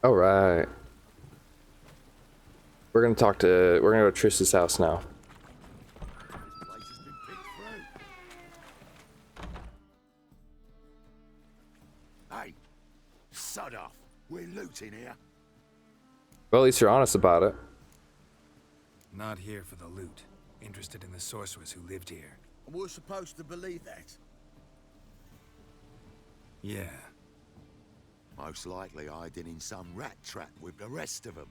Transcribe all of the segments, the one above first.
All right. We're gonna go to Triss's house now. This place has been picked through. Hey, sod off. We're looting here. Well, at least you're honest about it. Not here for the loot. Interested in the sorcerers who lived here. And we're supposed to believe that. Yeah. Most likely hiding in some rat trap with the rest of them.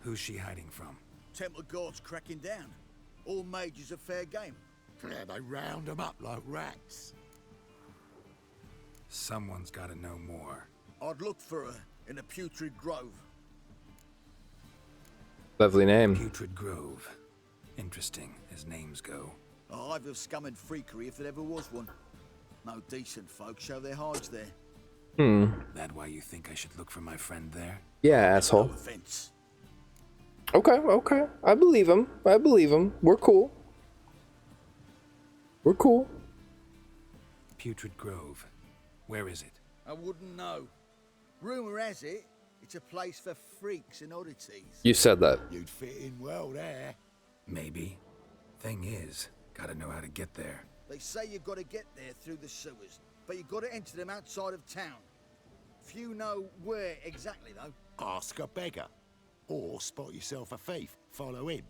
Who's she hiding from? Temple Guard's cracking down. All mages are fair game. Yeah, they round them up like rats. Someone's gotta know more. I'd look for her in a putrid grove. Lovely name. Putrid Grove. Interesting, as names go. A hive of scum and freakery if there ever was one. No decent folk show their hides there. That why you think I should look for my friend there? Yeah, No asshole. offense. Okay, okay. I believe him. I believe him. We're cool. We're cool. Putrid Grove. Where is it? I wouldn't know. Rumor has it, it's a place for freaks and oddities. You said that. You'd fit in well there. Maybe. Thing is, gotta know how to get there. They say you've got to get there through the sewers, but you've got to enter them outside of town. Few know where exactly, though. Ask a beggar. Or spot yourself a thief. Follow him.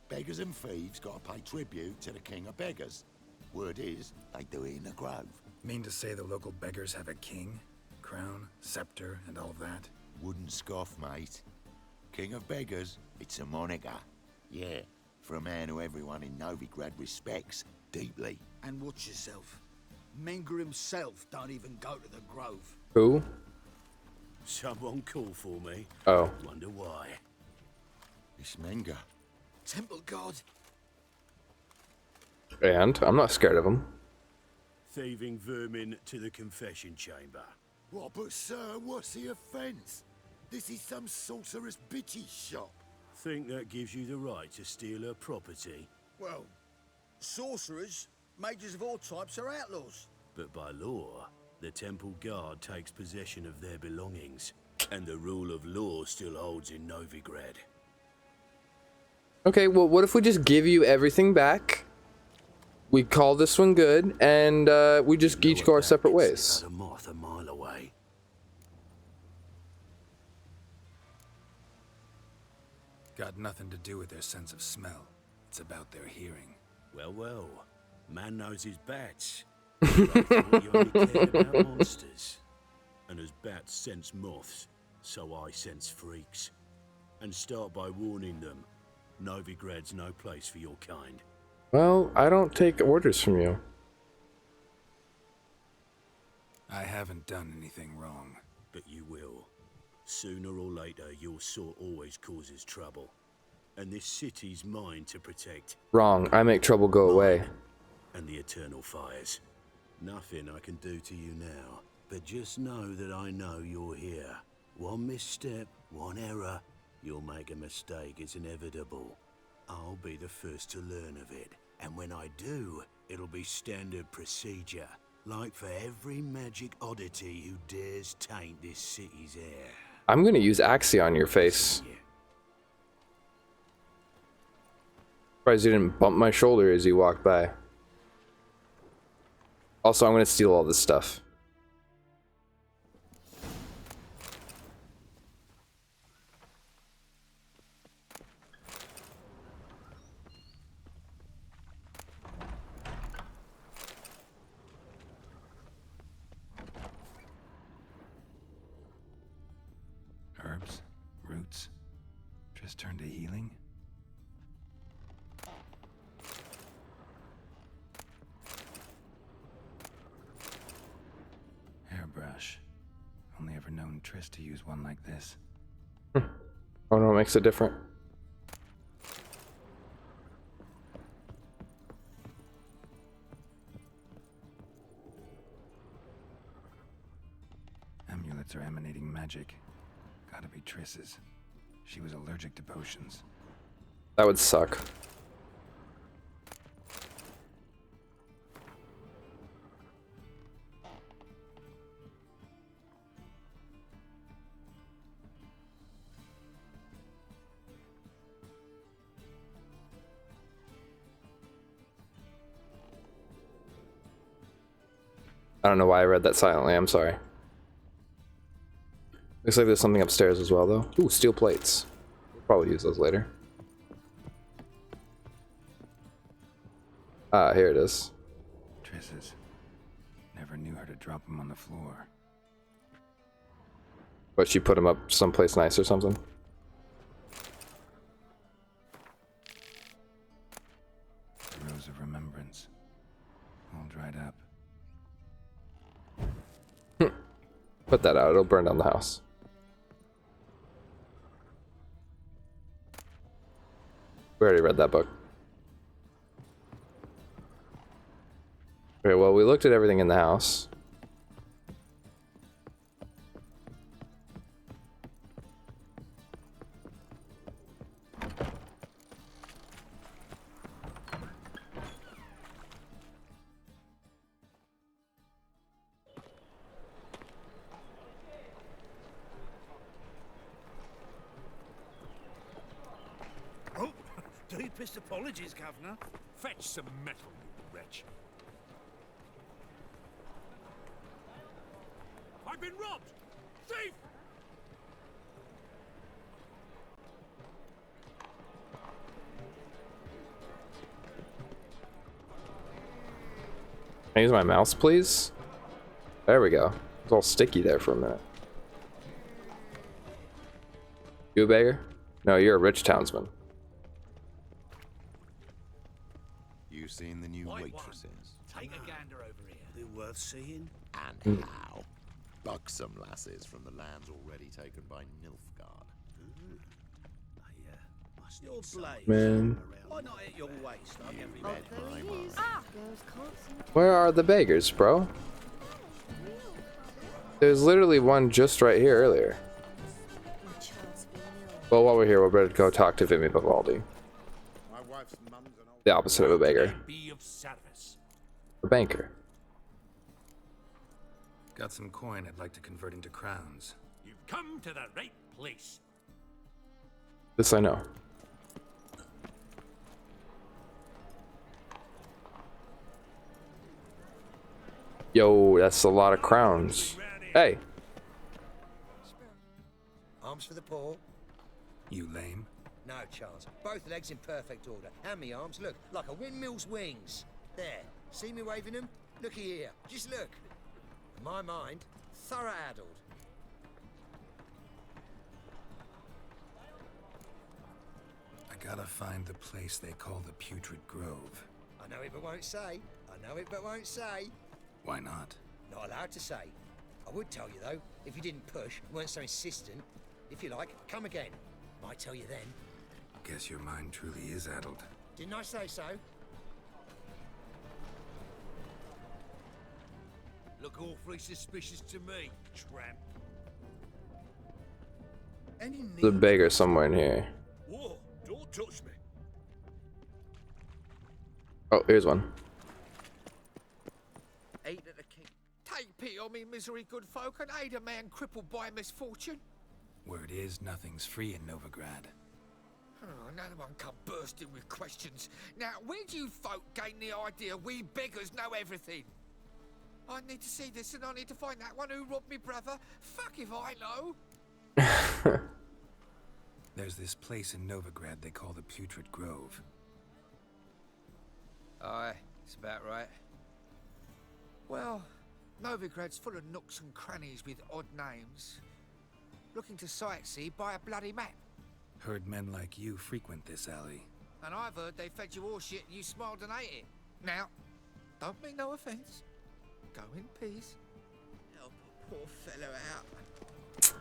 Beggars and thieves gotta pay tribute to the king of beggars. Word is, they do it in the grove. Mean to say the local beggars have a king, crown, scepter, and all of that? Wouldn't scoff, mate. King of beggars, it's a moniker. Yeah, for a man who everyone in Novigrad respects deeply. And watch yourself. Menger himself don't even go to the grove. Who? Someone call for me. Oh. Wonder why. It's Menger. Temple Guard. And I'm not scared of him. Thieving vermin to the confession chamber. What, but sir, what's the offence? This is some sorceress bitch's shop. Think that gives you the right to steal her property? Well, sorcerers, mages of all types are outlaws. But by law, the temple guard takes possession of their belongings. And the rule of law still holds in Novigrad. Okay, well, what if we just give you everything back? We call this one good, and we just each go our separate ways. A moth a mile away. Got nothing to do with their sense of smell. It's about their hearing. Well, well. Man knows his bats. I thought you only cared about monsters. And as bats sense moths, so I sense freaks. And start by warning them. Novigrad's no place for your kind. Well, I don't take orders from you. I haven't done anything wrong. But you will. Sooner or later, your sort always causes trouble. And this city's mine to protect. Wrong. I make trouble go away. And the eternal fires. Nothing I can do to you now. But just know that I know you're here. One misstep, one error, you'll make a mistake. It's inevitable. I'll be the first to learn of it. And when I do, it'll be standard procedure. Like for every magic oddity who dares taint this city's air. I'm gonna use Axie on your face. Yeah. Surprised you didn't bump my shoulder as you walked by. Also, I'm gonna steal all this stuff. Herbs, roots, just turn to healing. Hairbrush. Only ever known Triss to use one like this. Oh no, it makes it different. Amulets are emanating magic. Gotta be Triss's. She was allergic to potions. That would suck. I don't know why I read that silently. I'm sorry. Looks like there's something upstairs as well, though. Ooh, steel plates. We'll probably use those later. Ah, here it is. Triss's. Never knew her to drop them on the floor. But she put them up someplace nice or something. The rose of remembrance. All dried up. Put that out. It'll burn down the house. We already read that book. Okay, well, we looked at everything in the house. Oh, deepest apologies, Governor. Fetch some metal, you wretch. I've been robbed! Thief! Can I use my mouse, please? There we go. It's all sticky there for a minute. You a beggar? No, you're a rich townsman. You seen the new White one. waitresses? Take a gander over here. They're worth seeing. And how? Buxom lasses from the lands already taken by Nilfgaard. Must your blade. Man. Why not at your waist like every Red my mind. Where are the beggars, bro? There's literally one just right here earlier. Well, while we're here, we're better go talk to Vimy Vivaldi. The opposite of a beggar. Be of service. A banker. Got some coin I'd like to convert into crowns. You've come to the right place. This I know. Yo, that's a lot of crowns. Hey. Arms for the poor? You lame? No chance. Both legs in perfect order. And me arms, look, like a windmill's wings. There. See me waving them? Looky here. Just look. My mind, thorough addled. I gotta find the place they call the Putrid Grove. I know it but won't say. I know it but won't say. Why not? Not allowed to say. I would tell you though, if you didn't push, weren't so insistent. If you like, come again. Might tell you then. Guess your mind truly is addled. Didn't I say so? Look awfully suspicious to me, tramp. Any need? There's a beggar somewhere in here. Whoa, don't touch me. Oh, here's one. Eight at the king. Take pity on me, misery, good folk, and aid a man crippled by misfortune. Word is, nothing's free in Novigrad. Oh, another one come bursting with questions. Now, where do you folk gain the idea we beggars know everything? I need to see this, and I need to find that one who robbed me brother. Fuck if I know. There's this place in Novigrad they call the Putrid Grove. Aye, it's about right. Well, Novigrad's full of nooks and crannies with odd names. Looking to sightsee, buy a bloody map. Heard men like you frequent this alley. And I've heard they fed you all shit and you smiled and ate it. Now, don't mean no offence. Go in peace. Help a poor fellow out.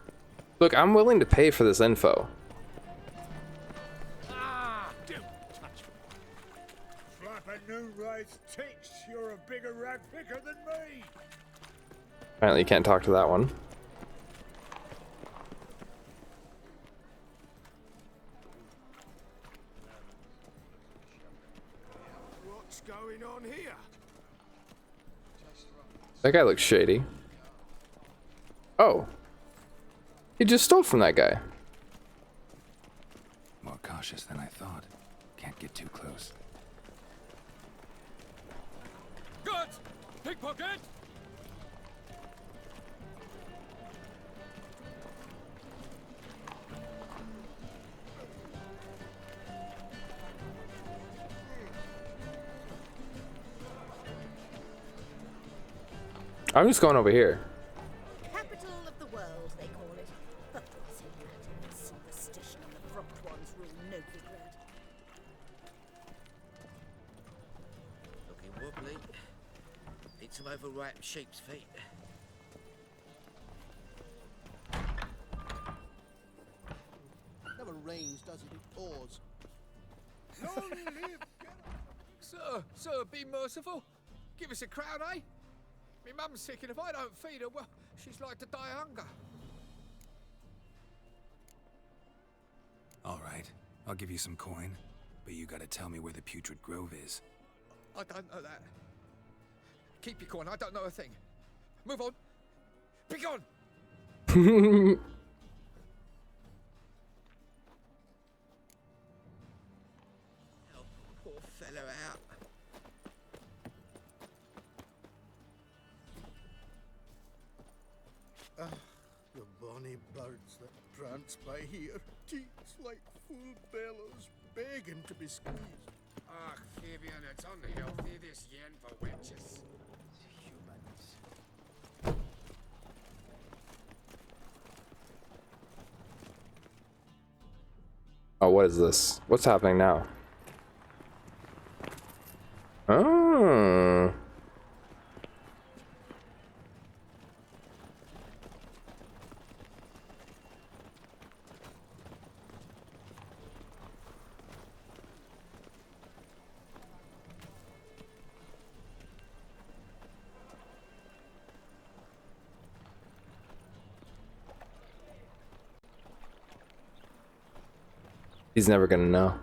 Look, I'm willing to pay for this info. Ah, don't touch me. Flapping Noonride's ticks, you're a bigger rag picker than me. Apparently you can't talk to that one. What's going on here? That guy looks shady. Oh. He just stole from that guy. More cautious than I thought. Can't get too close. Good! Pickpocket! I'm just going over here. Capital of the world, they call it. But what's it matter? The superstition of the front ones rule Novigrad. Looking wobbly. Need some overripe sheep's feet. Never rains, does it? It pours. Long live Sir, be merciful. Give us a crown, eh? Me mum's sick, and if I don't feed her, well, she's like to die of hunger. All right, I'll give you some coin, but you gotta tell me where the Putrid Grove is. I don't know that. Keep your coin, I don't know a thing. Move on. Be gone! Help poor fellow out. The bonny birds that prance by here, teats like full bellows, begging to be squeezed. Ah, Fabian, it's unhealthy, this yen for wenches. Oh, what is this? What's happening now? Oh. He's never gonna know.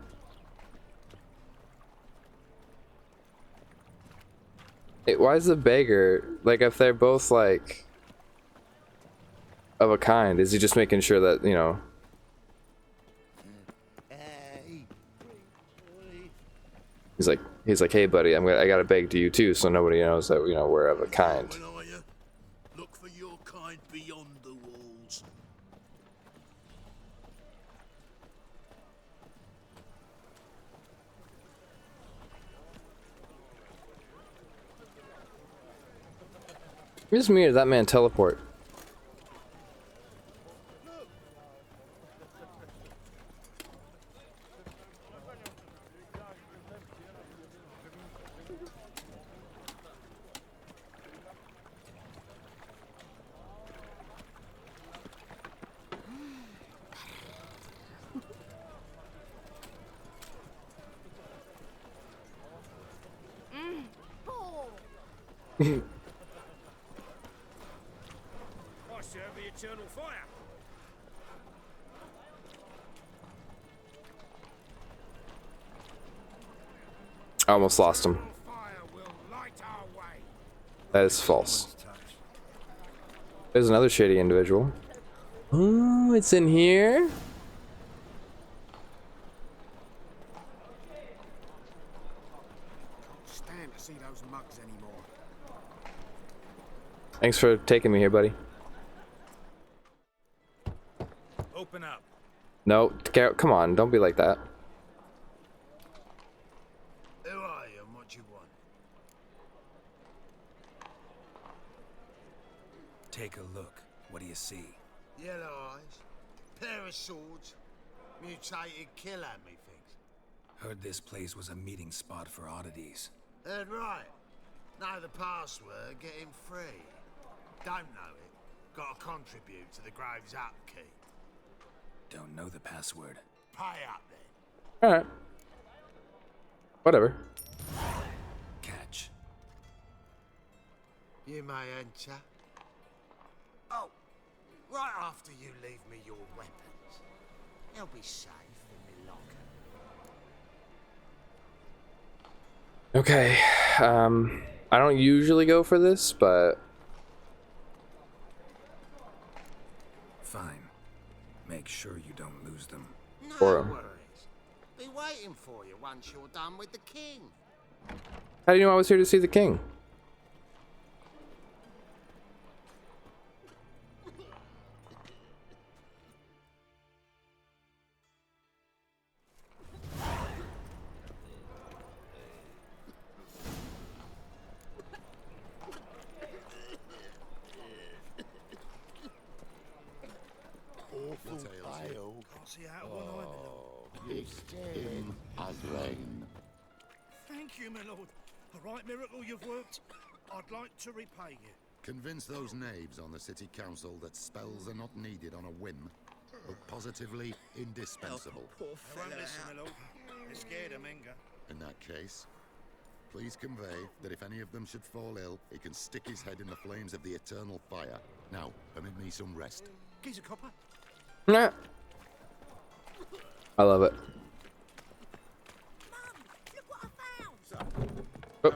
Why is the beggar, like, if they're both, like, of a kind, is he just making sure that, you know... He's like, hey buddy, I gotta beg to you too, so nobody knows that, you know, we're of a kind. When are you? Look for your kind beyond the walls. Just me or did that man teleport? I serve the eternal fire. I almost lost him. Fire will light our way. That is false. There's another shady individual. Oh, it's in here? Stand to see those mugs anymore. Thanks for taking me here, buddy. Open up. No, come on, don't be like that. Who are you and what do you want? Take a look. What do you see? Yellow eyes, pair of swords, mutated killer, methinks. Heard this place was a meeting spot for oddities. Heard right. Know the password, get him free. Don't know it. Gotta contribute to the Grove's upkeep. Don't know the password. Pay up then. Alright. Whatever. Catch. You may enter. Oh, right after you leave me your weapons. They'll be safe in my locker. Okay. I don't usually go for this, but Fine. Make sure you don't lose them. No For 'em. worries. Be waiting for you once you're done with the king. how do you know I was here to see the king? see out of one eye, my lord. It's in Azrain. Thank you, my lord. A right miracle you've worked. I'd like to repay you. Convince those knaves on the city council that spells are not needed on a whim, but positively indispensable. They won't listen, my lord. They're scared of Menga. In that case, please convey that if any of them should fall ill, he can stick his head in the flames of the eternal fire. Now, permit me some rest. Geezer copper. Nah. I love it. Look what I found! Oh.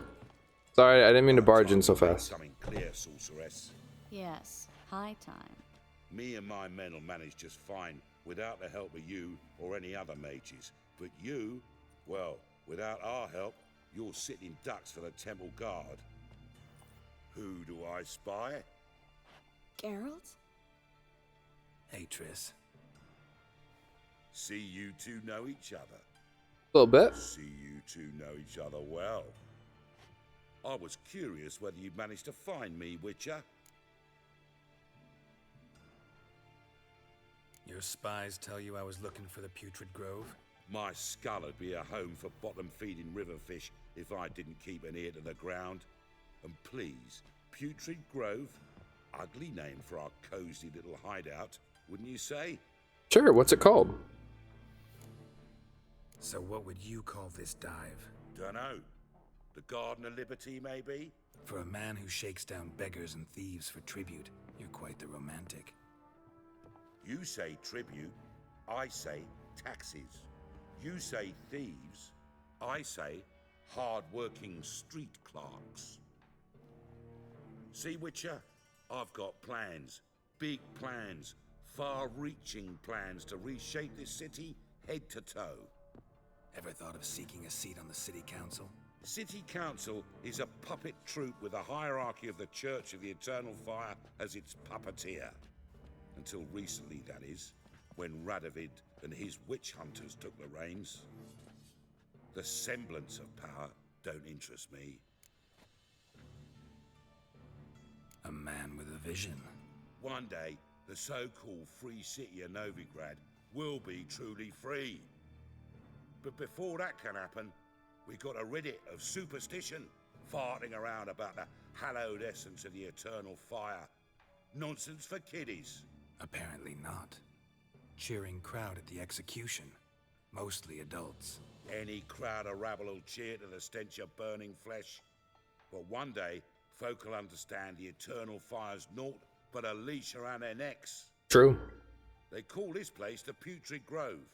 Sorry, I didn't mean to barge in so fast. Something clear, sorceress. Yes, high time. Me and my men will manage just fine without the help of you or any other mages. But you, well, without our help, you're sitting ducks for the temple guard. Who do I spy? Geralt? Hey, Triss. See you two know each other. A little bit. See you two know each other well. I was curious whether you'd managed to find me, Witcher. Your spies tell you I was looking for the Putrid Grove? My skull would be a home for bottom-feeding river fish if I didn't keep an ear to the ground. And please, Putrid Grove, ugly name for our cozy little hideout, wouldn't you say? Sure, what's it called? So what would you call this dive? Dunno. The Garden of Liberty, maybe? For a man who shakes down beggars and thieves for tribute, you're quite the romantic. You say tribute, I say taxes. You say thieves, I say hard-working street clerks. See, Witcher, I've got plans, big plans, far-reaching plans to reshape this city head to toe. Ever thought of seeking a seat on the city council? City Council is a puppet troupe with a hierarchy of the Church of the Eternal Fire as its puppeteer. Until recently, that is, when Radovid and his witch hunters took the reins. The semblance of power don't interest me. A man with a vision. One day, the so-called free city of Novigrad will be truly free. But before that can happen, we got to rid it of superstition, farting around about the hallowed essence of the eternal fire. Nonsense for kiddies. Apparently not. Cheering crowd at the execution. Mostly adults. Any crowd of rabble will cheer to the stench of burning flesh. But one day, folk will understand the eternal fire's naught but a leash around their necks. True. They call this place the Putrid Grove.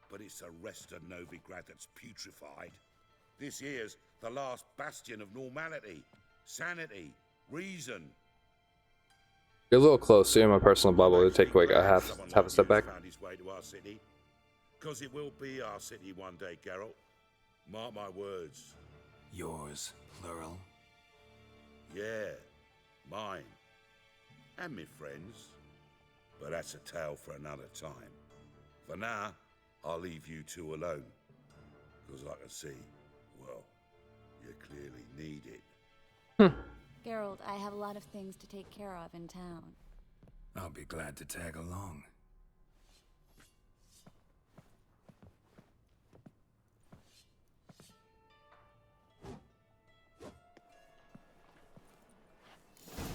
But it's the rest of Novigrad that's putrefied. This here's the last bastion of normality, sanity, reason. You're a little close, so you're in my personal bubble. It'll take like a half a step back. Found his way to our city. 'Cause it will be our city one day, Geralt. Mark my words. Yours, plural. Yeah, mine. And me friends. But that's a tale for another time. For now, I'll leave you two alone. 'Cause I can see, well, you clearly need it. Geralt, I have a lot of things to take care of in town. I'll be glad to tag along.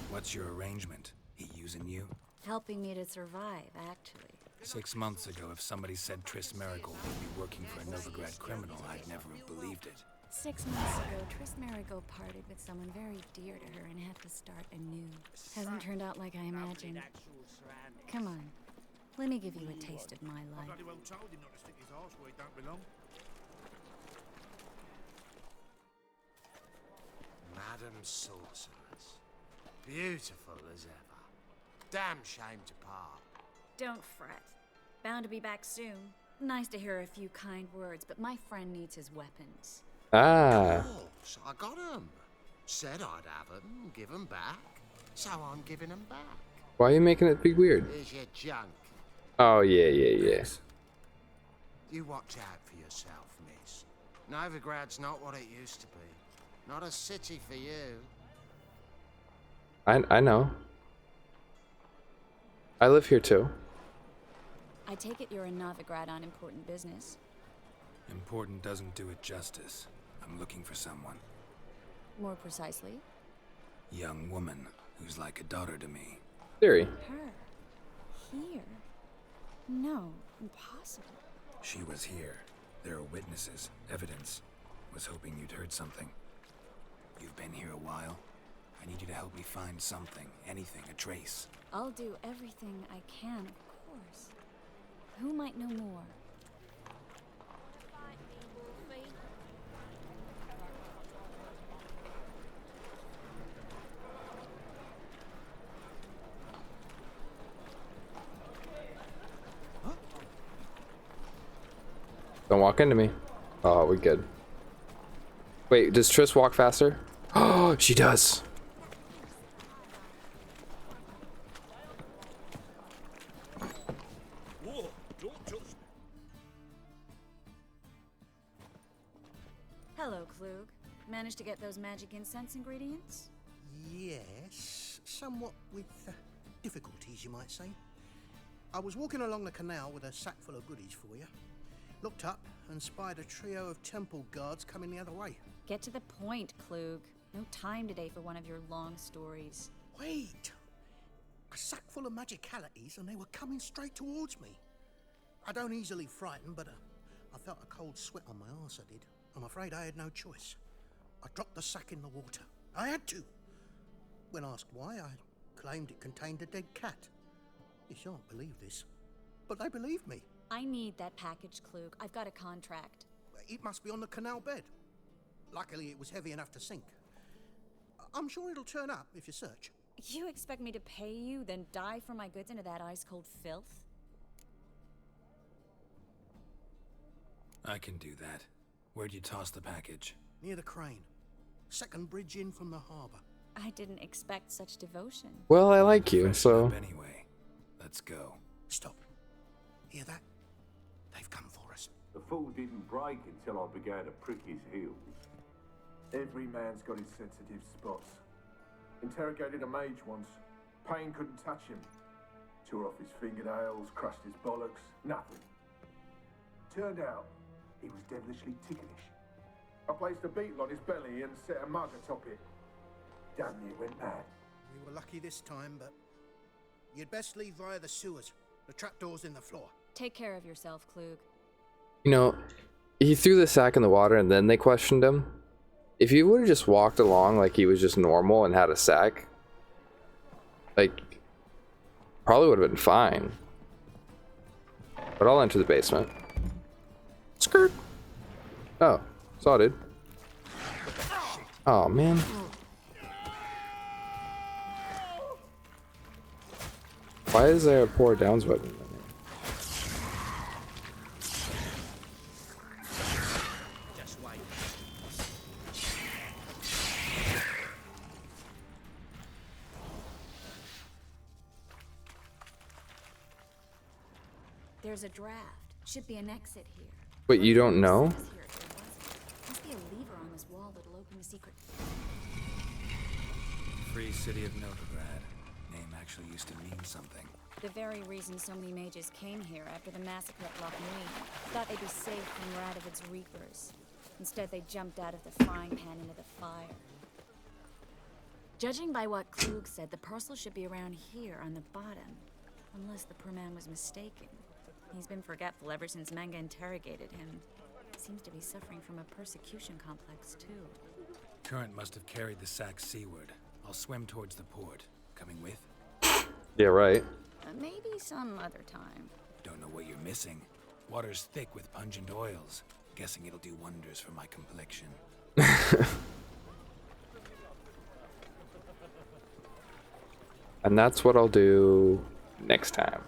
What's your arrangement? He using you? Helping me to survive, actually. 6 months ago, if somebody said Triss Merigold would be working for a Novigrad criminal, I'd never have believed it. 6 months ago, Triss Merigold parted with someone very dear to her and had to start anew. Hasn't turned out like I imagined. Come on, let me give you a taste of my life. Bloody well told him not to stick his arse where he don't belong. Madam Sorceress. Beautiful as ever. Damn shame to part. Don't fret. Bound to be back soon. Nice to hear a few kind words, but my friend needs his weapons. Ah. Of course, I got 'em. Said I'd have 'em, give 'em back. So I'm giving 'em back. Why are you making it be weird? Here's your junk. Oh, yeah. You watch out for yourself, miss. Novigrad's not what it used to be. Not a city for you. I know. I live here too. I take it you're in Novigrad on important business. Important doesn't do it justice. I'm looking for someone. More precisely? Young woman who's like a daughter to me. Theory. Her. Here? No, impossible. She was here. There are witnesses, evidence. Was hoping you'd heard something. You've been here a while. I need you to help me find something, anything, a trace. I'll do everything I can, of course. Who might know more? Don't walk into me. Oh, we good. Wait, does Triss walk faster? Oh, she does. Whoa, don't touch me. Hello, Klug. Managed to get those magic incense ingredients? Yes, somewhat with difficulties, you might say. I was walking along the canal with a sack full of goodies for you. Looked up and spied a trio of temple guards coming the other way. Get to the point, Klug. No time today for one of your long stories. Wait! A sack full of magicalities and they were coming straight towards me. I don't easily frighten, but I felt a cold sweat on my arse, I did. I'm afraid I had no choice. I dropped the sack in the water. I had to. When asked why, I claimed it contained a dead cat. You shan't believe this, but they believed me. I need that package, Klug. I've got a contract. It must be on the canal bed. Luckily, it was heavy enough to sink. I'm sure it'll turn up if you search. You expect me to pay you, then dive for my goods into that ice-cold filth? I can do that. Where'd you toss the package? Near the crane. Second bridge in from the harbor. I didn't expect such devotion. Well, I like you, so... Anyway, let's go. Stop. Hear that? They've come for us. The fool didn't break until I began to prick his heels. Every man's got his sensitive spots. Interrogated a mage once. Pain couldn't touch him. Tore off his fingernails, crushed his bollocks, nothing. Turned out, he was devilishly ticklish. I placed a beetle on his belly and set a mug atop it. Damn near went mad. We were lucky this time, but you'd best leave via the sewers. The trapdoor's in the floor. Take care of yourself, Klug. You know, he threw the sack in the water and then they questioned him. If he would have just walked along like he was just normal and had a sack, like, probably would have been fine. But I'll enter the basement. Skirt. Oh, saw dude. Oh man. Why is there a poor downs button? Just wait. There's a draft. Should be an exit here. Wait, you don't know? Must be a lever on this wall that'll open the secret. Free City of Novigrad. Name actually used to mean something. The very reason so many mages came here after the massacre at Loch Nui. Thought they'd be safe from Radovid's reapers. Instead, they jumped out of the frying pan into the fire. Judging by what Klug said, the parcel should be around here on the bottom. Unless the poor man was mistaken. He's been forgetful ever since Manga interrogated him. Seems to be suffering from a persecution complex, too. Current must have carried the sack seaward. I'll swim towards the port. Coming with? Yeah, right. Maybe some other time. Don't know what you're missing. Water's thick with pungent oils. Guessing it'll do wonders for my complexion. And that's what I'll do next time.